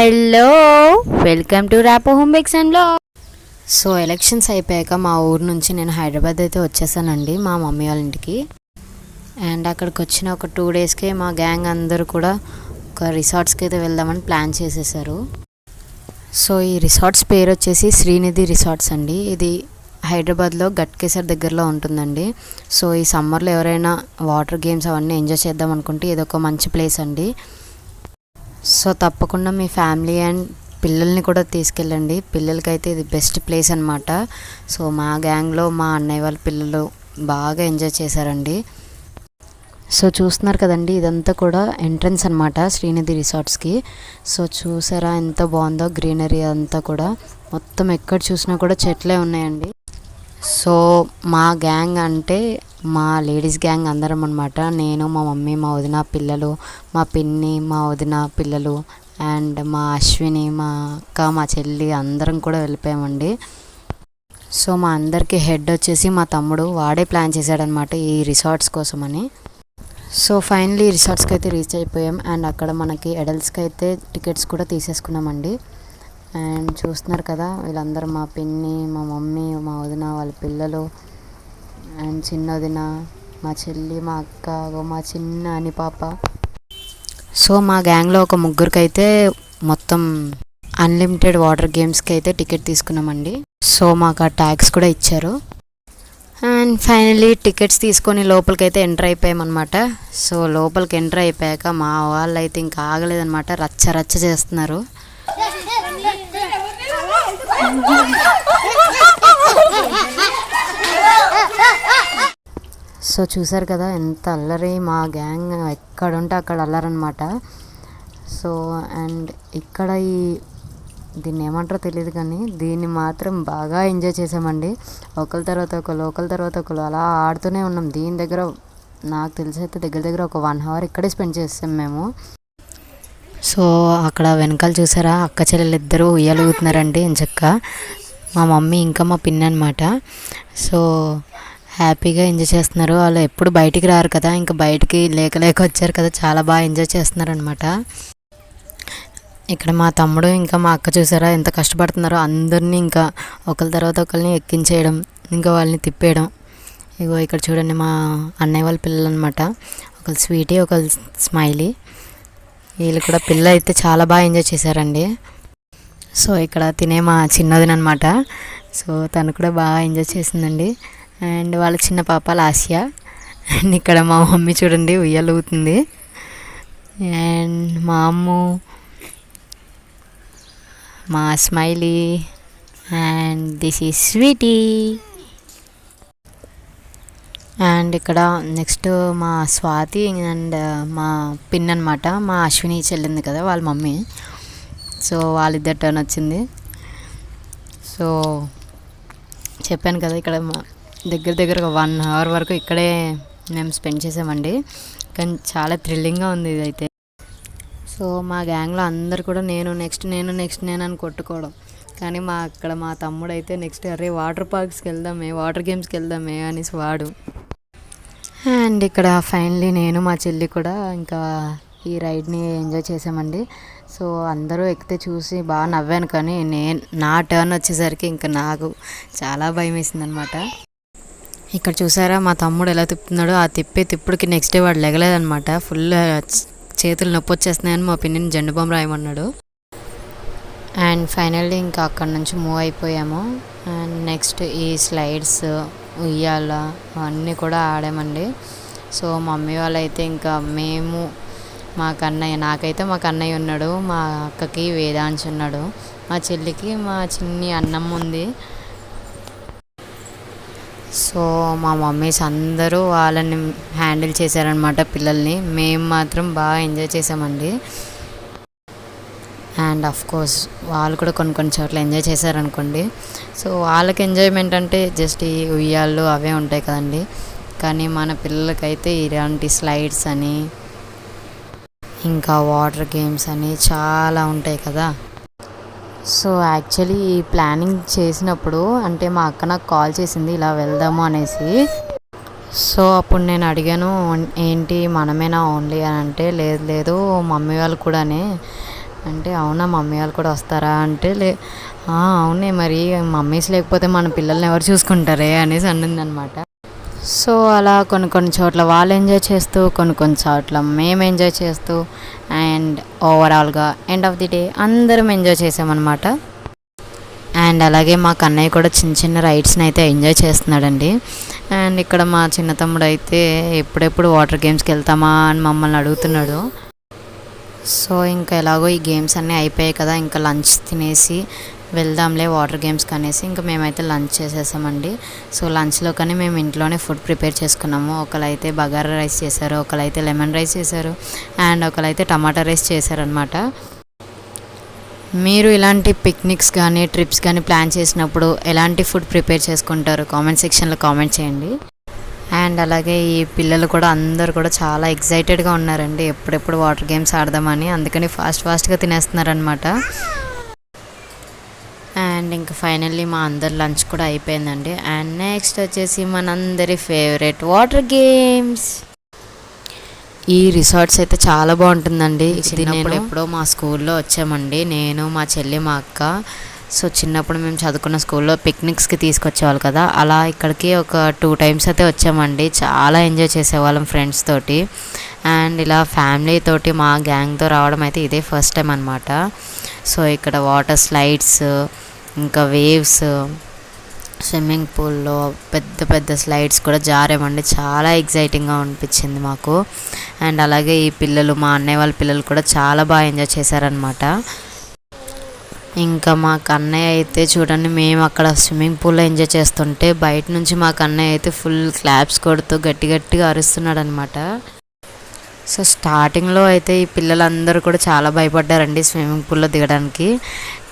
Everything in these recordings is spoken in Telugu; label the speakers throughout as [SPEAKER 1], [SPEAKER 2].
[SPEAKER 1] హలో, వెల్కమ్ టు ర్యాపో home bakes and blog. So elections అయిపోయాక మా ఊరు నుంచి నేను హైదరాబాద్ అయితే వచ్చేసానండి మా మమ్మీ వాళ్ళ ఇంటికి. అండ్ అక్కడికి వచ్చిన ఒక 2 డేస్కే మా గ్యాంగ్ అందరూ కూడా ఒక రిసార్ట్స్కి అయితే వెళ్దామని ప్లాన్ చేసేసారు. సో ఈ రిసార్ట్స్ పేరు వచ్చేసి శ్రీనిధి రిసార్ట్స్ అండి. ఇది హైదరాబాద్లో గట్కేసర్ దగ్గరలో ఉంటుందండి. సో ఈ సమ్మర్లో ఎవరైనా వాటర్ గేమ్స్ అవన్నీ ఎంజాయ్ చేద్దాం అనుకుంటే ఇది ఒక మంచి ప్లేస్ అండి. సో తప్పకుండా మీ ఫ్యామిలీ అండ్ పిల్లల్ని కూడా తీసుకెళ్ళండి. పిల్లలకైతే ఇది బెస్ట్ ప్లేస్ అనమాట. సో మా గ్యాంగ్లో మా అన్నయ్య వాళ్ళ పిల్లలు బాగా ఎంజాయ్ చేశారండి. సో చూస్తున్నారు కదండి, ఇదంతా కూడా ఎంట్రన్స్ అనమాట శ్రీనిధి రిసార్ట్స్కి. సో చూసారా ఎంత బాగుందో గ్రీనరీ అంతా కూడా, మొత్తం ఎక్కడ చూసినా కూడా చెట్లే ఉన్నాయండి. సో మా గ్యాంగ్ అంటే మా లేడీస్ గ్యాంగ్ అందరం అనమాట. నేను, మా మమ్మీ, మా వదిన పిల్లలు, మా పిన్ని, మా వదిన పిల్లలు అండ్ మా అశ్విని, మా అక్క, మా చెల్లి అందరం కూడా వెళ్ళిపోయామండి. సో మా అందరికీ హెడ్ వచ్చేసి మా తమ్ముడు, వాడే ప్లాన్ చేశాడనమాట ఈ రిసార్ట్స్ కోసమని. సో ఫైనలీ రిసార్ట్స్కి అయితే రీచ్ అయిపోయాం. అండ్ అక్కడ మనకి అడల్ట్స్కి అయితే టికెట్స్ కూడా తీసేసుకున్నామండి. అండ్ చూస్తున్నారు కదా, వీళ్ళందరూ మా పిన్ని, మా మమ్మీ, మా వదిన వాళ్ళ పిల్లలు అండ్ చిన్న వదిన, మా చెల్లి, మా అక్క, మా చిన్న అని పాప. సో మా గ్యాంగ్లో ఒక ముగ్గురికి మొత్తం అన్లిమిటెడ్ వాటర్ గేమ్స్కి అయితే టికెట్ తీసుకున్నామండి. సో మాకు ఆ ట్యాగ్స్ కూడా ఇచ్చారు. అండ్ ఫైనలీ టికెట్స్ తీసుకొని లోపలికైతే ఎంటర్ అయిపోయామన్నమాట. సో లోపలికి ఎంటర్ అయిపోయాక మా వాళ్ళు అయితే ఇంకా ఆగలేదన్నమాట, రచ్చ రచ్చ చేస్తున్నారు. సో చూసారు కదా ఎంత అల్లరి, మా గ్యాంగ్ ఎక్కడ ఉంటే అక్కడ అల్లరనమాట. సో అండ్ ఇక్కడ దీన్ని ఏమంటారో తెలియదు కానీ దీన్ని మాత్రం బాగా ఎంజాయ్ చేసామండి. ఒకరి తర్వాత ఒకరు అలా ఆడుతూనే ఉన్నాం. దీని దగ్గర నాకు తెలిసి అయితే దగ్గర ఒక 1 hour ఇక్కడే స్పెండ్ చేసాం మేము. సో అక్కడ వెనకాల చూసారా, అక్క చెల్లెలు ఇద్దరు ఉయ్యాలుగుతున్నారండి ఎంచక్క. మా మమ్మీ ఇంకా మా పిన్ని అనమాట. సో హ్యాపీగా ఎంజాయ్ చేస్తున్నారు. వాళ్ళు ఎప్పుడు బయటికి రారు కదా, ఇంకా బయటికి లేక వచ్చారు కదా, చాలా బాగా ఎంజాయ్ చేస్తున్నారు అనమాట. ఇక్కడ మా తమ్ముడు ఇంకా మా అక్క చూసారా ఎంత కష్టపడుతున్నారో, అందరినీ ఇంకా ఒకరి తర్వాత ఒకరిని ఎక్కించేయడం, ఇంకా వాళ్ళని తిప్పేయడం. ఇగో ఇక్కడ చూడండి మా అన్నయ్య వాళ్ళ పిల్లలు అనమాట, ఒకరు స్వీటీ, ఒకరు స్మైలీ. వీళ్ళు కూడా పిల్ల అయితే చాలా బాగా ఎంజాయ్ చేశారండి. సో ఇక్కడ తినే మా చిన్నదిన అనమాట. సో తను కూడా బాగా ఎంజాయ్ చేసిందండి. అండ్ వాళ్ళ చిన్న పాప లాస్యా. అండ్ ఇక్కడ మా మమ్మీ చూడండి ఉయ్యాలుగుతుంది. అండ్ మా అమ్ము, మా smiley and this is sweetie. And ఇక్కడ నెక్స్ట్ మా స్వాతి అండ్ మా పిన్ అనమాట, మా అశ్విని చెల్లింది కదా వాళ్ళ మమ్మీ. సో వాళ్ళిద్దరు టర్న్ వచ్చింది. సో చెప్పాను కదా, ఇక్కడ దగ్గర ఒక 1 hour వరకు ఇక్కడే మేము స్పెండ్ చేసామండి. కానీ చాలా థ్రిల్లింగ్గా ఉంది ఇదైతే. సో మా గ్యాంగ్లో అందరు కూడా నేను నెక్స్ట్ అని కొట్టుకోవడం. కానీ మా తమ్ముడు అయితే నెక్స్ట్ అరే వాటర్ పార్క్స్కి వెళ్దామే, వాటర్ గేమ్స్కి వెళ్దామే అనేసి వాడు. అండ్ ఇక్కడ ఫైనలీ నేను మా చెల్లి కూడా ఇంకా ఈ రైడ్ని ఎంజాయ్ చేసామండి. సో అందరూ ఎక్కితే చూసి బాగా నవ్వాను, కానీ నా టర్న్ వచ్చేసరికి ఇంకా నాకు చాలా భయం వేసింది అనమాట. ఇక్కడ చూసారా మా తమ్ముడు ఎలా తిప్పుతున్నాడో, ఆ తిప్పుడుకి నెక్స్ట్ డే వాడు లెగలేదనమాట. ఫుల్ చేతులు నొప్పి వచ్చేస్తున్నాయని మా పిన్నిని జెండు బాంబు రాయమన్నాడు. అండ్ ఫైనల్లీ ఇంకా అక్కడ నుంచి మూవ్ అయిపోయాము. అండ్ నెక్స్ట్ ఈ స్లైడ్స్, ఉయ్యాల అవన్నీ కూడా ఆడామండి. సో మమ్మీ వాళ్ళైతే ఇంకా మేము, మా కన్నయ్య ఉన్నాడు, మా అక్కకి వేదాంశ్ ఉన్నాడు, మా చెల్లికి మా చిన్ని అన్నమ్మ ఉంది. సో మా మమ్మీస్ అందరూ వాళ్ళని హ్యాండిల్ చేశారనమాట పిల్లల్ని. మేము మాత్రం బాగా ఎంజాయ్ చేసామండి. అండ్ ఆఫ్ కోర్స్ వాళ్ళు కూడా కొన్ని చోట్ల ఎంజాయ్ చేశారనుకోండి. సో వాళ్ళకి ఎంజాయ్మెంట్ అంటే జస్ట్ ఈ ఉయ్యాళ్ళు అవే ఉంటాయి కదండి. కానీ మన పిల్లలకైతే ఇలాంటి స్లైడ్స్ అని ఇంకా వాటర్ గేమ్స్ అని చాలా ఉంటాయి కదా. సో యాక్చువల్లీ ఈ ప్లానింగ్ చేసినప్పుడు అంటే మా అక్క నాకు కాల్ చేసింది ఇలా వెళ్దాము అనేసి. సో అప్పుడు నేను అడిగాను, ఏంటి మనమేనా ఓన్లీ అని అంటే, లేదు మమ్మీ వాళ్ళు కూడానే అంటే అవునా మమ్మీ వాళ్ళు కూడా వస్తారా అంటే అవునే మరి మమ్మీస్ లేకపోతే మన పిల్లల్ని ఎవరు చూసుకుంటారే అనేసి అనింది అనమాట. సో అలా కొన్ని కొన్ని చోట్ల వాళ్ళు ఎంజాయ్ చేస్తూ కొన్ని కొన్ని చోట్ల మేము ఎంజాయ్ చేస్తూ అండ్ ఓవరాల్గా ఎండ్ ఆఫ్ ది డే అందరం ఎంజాయ్ చేసామన్నమాట. అండ్ అలాగే మా కన్నయ్య కూడా చిన్న చిన్న రైడ్స్ని అయితే ఎంజాయ్ చేస్తున్నాడండి. అండ్ ఇక్కడ మా చిన్న తమ్ముడు అయితే ఎప్పుడెప్పుడు వాటర్ గేమ్స్కి వెళ్తామా అని మమ్మల్ని అడుగుతున్నాడు. సో ఇంకా ఎలాగో ఈ గేమ్స్ అన్నీ అయిపోయాయి కదా, ఇంకా లంచ్ తినేసి వెళ్దాంలే వాటర్ గేమ్స్కి అనేసి ఇంకా మేమైతే లంచ్ చేసేసామండి. సో లంచ్లో కానీ మేము ఇంట్లోనే ఫుడ్ ప్రిపేర్ చేసుకున్నాము. ఒకరైతే బగారా రైస్ చేశారు, ఒకరైతే లెమన్ రైస్ చేశారు అండ్ ఒకరైతే టమాటా రైస్ చేశారనమాట. మీరు ఇలాంటి పిక్నిక్స్ కానీ ట్రిప్స్ కానీ ప్లాన్ చేసినప్పుడు ఎలాంటి ఫుడ్ ప్రిపేర్ చేసుకుంటారు కామెంట్ సెక్షన్లో కామెంట్ చేయండి. అండ్ అలాగే ఈ పిల్లలు కూడా అందరు కూడా చాలా ఎక్సైటెడ్గా ఉన్నారండి ఎప్పుడెప్పుడు వాటర్ గేమ్స్ ఆడదామని, అందుకని ఫాస్ట్గా తినేస్తున్నారనమాట. అండ్ ఇంకా ఫైనల్లీ మా అందరి లంచ్ కూడా అయిపోయిందండి. అండ్ నెక్స్ట్ వచ్చేసి మనందరి ఫేవరెట్ వాటర్ గేమ్స్. ఈ రిసార్ట్స్ అయితే చాలా బాగుంటుందండి. చిన్నప్పుడు ఎప్పుడో మా స్కూల్లో వచ్చామండి, నేను మా చెల్లి మా అక్క. సో చిన్నప్పుడు మేము చదువుకున్న స్కూల్లో పిక్నిక్స్కి తీసుకొచ్చేవాళ్ళు కదా, అలా ఇక్కడికి ఒక 2 times అయితే వచ్చామండి. చాలా ఎంజాయ్ చేసేవాళ్ళం ఫ్రెండ్స్ తోటి. అండ్ ఇలా ఫ్యామిలీ తోటి మా గ్యాంగ్తో రావడం అయితే ఇదే ఫస్ట్ టైం అనమాట. సో ఇక్కడ వాటర్ స్లైడ్స్, ఇంకా వేవ్స్, స్విమ్మింగ్ పూల్లో పెద్ద పెద్ద స్లైడ్స్ కూడా జారామండి. చాలా ఎగ్జైటింగ్గా అనిపించింది మాకు. అండ్ అలాగే ఈ పిల్లలు మా అన్నయ్య వాళ్ళ పిల్లలు కూడా చాలా బాగా ఎంజాయ్ చేశారనమాట. ఇంకా మా కన్నయ్య అయితే చూడండి, మేము అక్కడ స్విమ్మింగ్ పూల్లో ఎంజాయ్ చేస్తుంటే బయట నుంచి మా కన్నయ్య అయితే ఫుల్ క్లాప్స్ కొడుతూ గట్టిగా అరుస్తున్నాడు అనమాట. సో స్టార్టింగ్లో అయితే ఈ పిల్లలందరూ కూడా చాలా భయపడ్డారండి స్విమ్మింగ్ పూల్లో దిగడానికి,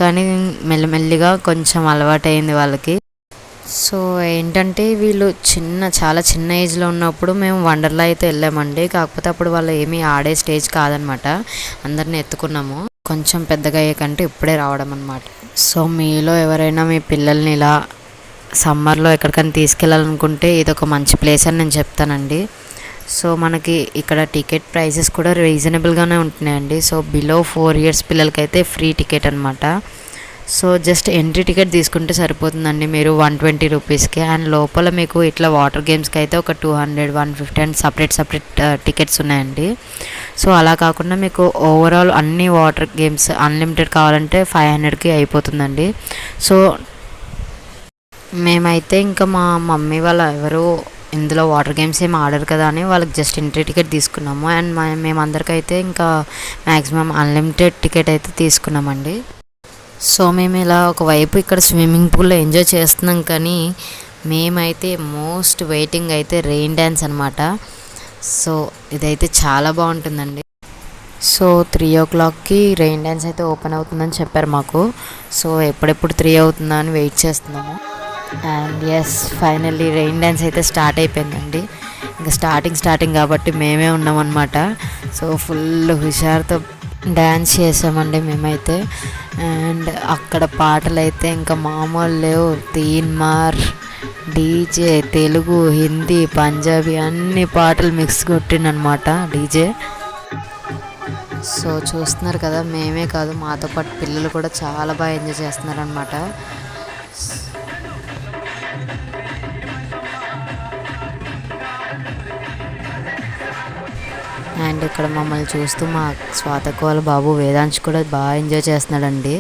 [SPEAKER 1] కానీ మెల్లిమెల్లిగా కొంచెం అలవాటైంది వాళ్ళకి. సో ఏంటంటే వీళ్ళు చాలా చిన్న ఏజ్లో ఉన్నప్పుడు మేము వండర్లా అయితే వెళ్ళామండి. కాకపోతే అప్పుడు వాళ్ళు ఏమీ ఆడే స్టేజ్ కాదనమాట, అందరిని ఎత్తుకున్నాము. కొంచెం పెద్దగా అయ్యాకంటే ఇప్పుడే రావడం అనమాట. సో మీలో ఎవరైనా మీ పిల్లల్ని ఇలా సమ్మర్లో ఎక్కడికైనా తీసుకెళ్ళాలనుకుంటే ఇదొక మంచి ప్లేస్ అని నేను చెప్తానండి. సో మనకి ఇక్కడ టికెట్ ప్రైసెస్ కూడా రీజనబుల్గానే ఉంటున్నాయండి. సో బిలో 4 years పిల్లలకైతే ఫ్రీ టికెట్ అనమాట. సో జస్ట్ ఎంట్రీ టికెట్ తీసుకుంటే సరిపోతుందండి మీరు 120 రూపీస్కి. అండ్ లోపల మీకు ఇట్లా వాటర్ గేమ్స్కి అయితే ఒక 200, 150 అండ్ సపరేట్ టికెట్స్ ఉన్నాయండి. సో అలా కాకుండా మీకు ఓవరాల్ అన్ని వాటర్ గేమ్స్ అన్లిమిటెడ్ కావాలంటే 500కి అయిపోతుందండి. సో మేమైతే ఇంకా మా మమ్మీ వాళ్ళ ఎవరు ఇందులో వాటర్ గేమ్స్ ఏమి ఆడరు కదా అని వాళ్ళకి జస్ట్ ఎంట్రీ టికెట్ తీసుకున్నాము. అండ్ మేమందరికైతే ఇంకా మ్యాక్సిమం అన్లిమిటెడ్ టికెట్ అయితే తీసుకున్నామండి. సో మేము ఇలా ఒకవైపు ఇక్కడ స్విమ్మింగ్ పూల్లో ఎంజాయ్ చేస్తున్నాం, కానీ మేమైతే మోస్ట్ వెయిటింగ్ అయితే రెయిన్ డ్యాన్స్ అనమాట. సో ఇదైతే చాలా బాగుంటుందండి. సో 3 o'clockకి రెయిన్ డ్యాన్స్ అయితే ఓపెన్ అవుతుందని చెప్పారు మాకు. సో ఎప్పుడెప్పుడు 3 అవుతుందా అని వెయిట్ చేస్తున్నాము. And yes finally rain dance అయితే స్టార్ట్ అయిపోయిందండి. ఇంకా స్టార్టింగ్ కాబట్టి మేమే ఉన్నామన్నమాట. సో ఫుల్ హుషారుతో డ్యాన్స్ చేసామండి మేమైతే. అండ్ అక్కడ పాటలు అయితే ఇంకా మామూలు లేవు, తీన్మార్, డీజే, తెలుగు, హిందీ, పంజాబీ అన్ని పాటలు మిక్స్ కొట్టిండనమాట డీజే. సో చూస్తున్నారు కదా, మేమే కాదు మాతో పాటు పిల్లలు కూడా చాలా బాగా ఎంజాయ్ చేస్తున్నారనమాట. అండ్ ఇక్కడ మమ్మల్ని చూస్తూ మా స్వాతక్క వాళ్ళ బాబు వేదాంశ్ కూడా బాగా ఎంజాయ్ చేస్తున్నాడండి.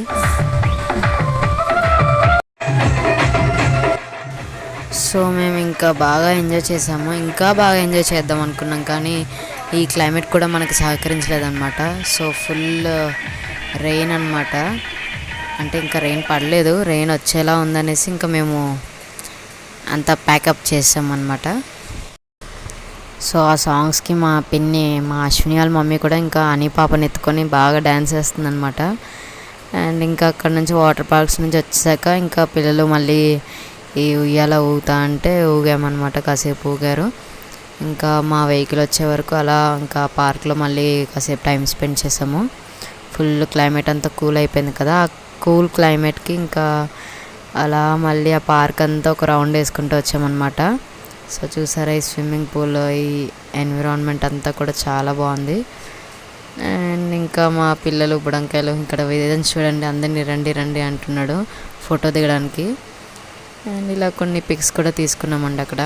[SPEAKER 1] సో మేము ఇంకా బాగా ఎంజాయ్ చేసాము, ఇంకా బాగా ఎంజాయ్ చేద్దాం అనుకున్నాం, కానీ ఈ క్లైమేట్ కూడా మనకి సహకరించలేదన్నమాట. సో ఫుల్ రెయిన్ అనమాట, అంటే ఇంకా రెయిన్ పడలేదు, రెయిన్ వచ్చేలా ఉందనేసి ఇంకా మేము అంతా ప్యాకప్ చేసామన్నమాట. సో ఆ సాంగ్స్కి మా పిన్ని, మా అశ్విని వాళ్ళ మమ్మీ కూడా ఇంకా అని పాపని ఎత్తుకొని బాగా డ్యాన్స్ వేస్తుంది అనమాట. అండ్ ఇంకా అక్కడ నుంచి వాటర్ పార్క్స్ నుంచి వచ్చాక ఇంకా పిల్లలు మళ్ళీ ఈ ఉయ్యాల ఊగుతా అంటే ఊగామన్నమాట, కాసేపు ఊగారు. ఇంకా మా వెహికల్ వచ్చే వరకు అలా ఇంకా పార్క్లో మళ్ళీ కాసేపు టైం స్పెండ్ చేసాము. ఫుల్ క్లైమేట్ అంతా కూల్ అయిపోయింది కదా, ఆ కూల్ క్లైమేట్కి ఇంకా అలా మళ్ళీ ఆ పార్క్ అంతా ఒక రౌండ్ వేసుకుంటూ వచ్చామన్నమాట. సో చూసారా ఈ స్విమ్మింగ్ పూల్, ఈ ఎన్విరాన్మెంట్ అంతా కూడా చాలా బాగుంది. అండ్ ఇంకా మా పిల్లలు బుడంకాయలు ఇక్కడ వేదని చూడండి, అందరినీ రండి రండి అంటున్నాడు ఫోటో దిగడానికి. అండ్ ఇలా కొన్ని పిక్స్ కూడా తీసుకున్నామండి అక్కడ.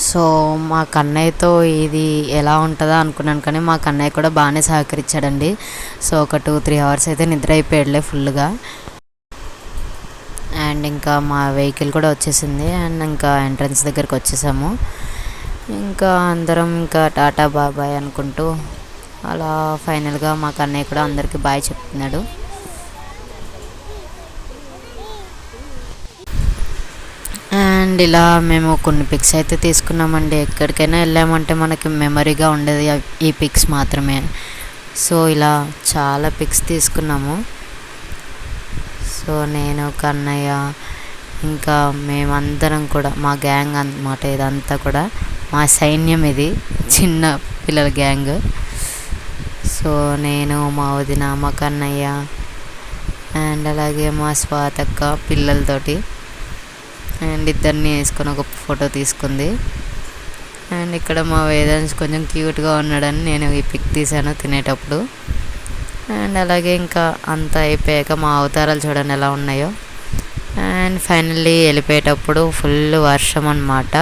[SPEAKER 1] సో మా కన్నయ్యతో ఇది ఎలా ఉంటుందో అనుకున్నాను, కానీ మా కన్నయ్య కూడా బాగానే సహకరించాడండి. సో ఒక 2-3 అవర్స్ అయితే నిద్ర అయిపోయాడులే ఫుల్గా. అండ్ ఇంకా మా వెహికల్ కూడా వచ్చేసింది. అండ్ ఇంకా ఎంట్రన్స్ దగ్గరికి వచ్చేసాము. ఇంకా అందరం ఇంకా టాటా బాబాయ్ అనుకుంటూ అలా ఫైనల్గా మా కన్నయ్య కూడా అందరికీ బాయ్ చెప్తున్నాడు. అండ్ ఇలా మేము కొన్ని పిక్స్ అయితే తీసుకున్నామండి. ఎక్కడికైనా వెళ్ళామంటే మనకి మెమరీగా ఉండేది ఈ పిక్స్ మాత్రమే. సో ఇలా చాలా పిక్స్ తీసుకున్నాము. సో నేను, కన్నయ్య, ఇంకా మేమందరం కూడా మా గ్యాంగ్ అన్నమాట. ఇదంతా కూడా మా సైన్యం, ఇది చిన్న పిల్లల గ్యాంగ్. సో నేను, మా వదిన, మా కన్నయ్య అండ్ అలాగే మా స్వాతక్క పిల్లలతోటి అండ్ ఇద్దరిని వేసుకొని ఒక ఫోటో తీసుకుంది. అండ్ ఇక్కడ మా వేదాంశ్ కొంచెం క్యూట్గా ఉన్నాడని నేను ఈ పిక్ తీసాను తినేటప్పుడు. అండ్ అలాగే ఇంకా అంతా అయిపోయాక మా అవతారాలు చూడండి ఎలా ఉన్నాయో. అండ్ ఫైనల్లీ వెళ్ళిపోయేటప్పుడు ఫుల్ వర్షం అన్నమాట.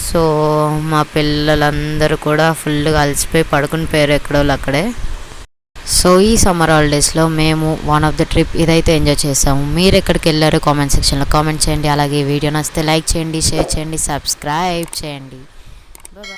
[SPEAKER 1] సో మా పిల్లలందరూ కూడా ఫుల్గా అలసిపోయి పడుకుని పోయారు ఎక్కడోళ్ళు అక్కడే. సో ఈ సమ్మర్ హాలిడేస్లో మేము వన్ ఆఫ్ ద ట్రిప్ ఇదైతే ఎంజాయ్ చేసాము. మీరు ఎక్కడికి వెళ్ళారో కామెంట్ సెక్షన్లో కామెంట్ చేయండి. అలాగే వీడియో నచ్చితే లైక్ చేయండి, షేర్ చేయండి, సబ్స్క్రైబ్ చేయండి. బాయ్.